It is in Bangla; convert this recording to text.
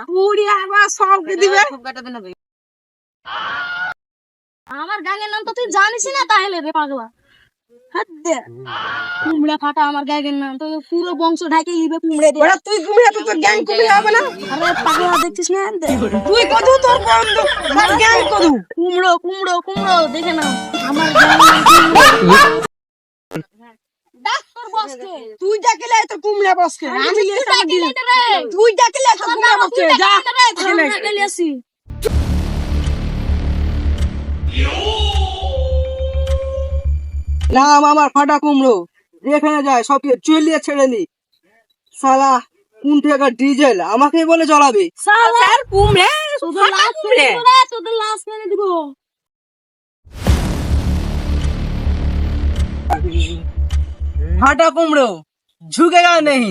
পুরি আবার সবকে দিবে। আমার গ্যাংয়ের নাম তো তুই জানিস না তাহলে রে পাগলা। হাদ্দে কুমড়া ফাটা আমার গ্যাংয়ের নাম তো পুরো বংশ ঢাকে দিবে কুমড়ে দিয়ে। ওরা তুই কুমিরা তো তোর গ্যাং কুমিরা হবে না। আরে পাগলা দেখছিস না তুই কদু তোর বন্ধু তোর গ্যাং কদু। কুমড়ো কুমড়ো কুমড়ো দেখে নাও আমার গ্যাংয়ের ডাক তোর বসকে তুই ডাকলে তো কুমিরা বসকে আমি নিয়ে তুই এসে ডাকিলে রে তুই ডাকলে তো কুমিরা বসকে যা রে ডাকিলে আসি নাম আমার ফাটা কুমড়ো যেখানে যায় সব চলিয়ে ছেড়ে নি শালা কোন থেকে ডিজেল আমাকেই বলে চলাবে স্যার কুমড়ে শুধু লাশ মেরে দিব রে শুধু লাশ মেরে দিব ফাটা কুমড়ো ঝুঁকেগা নেই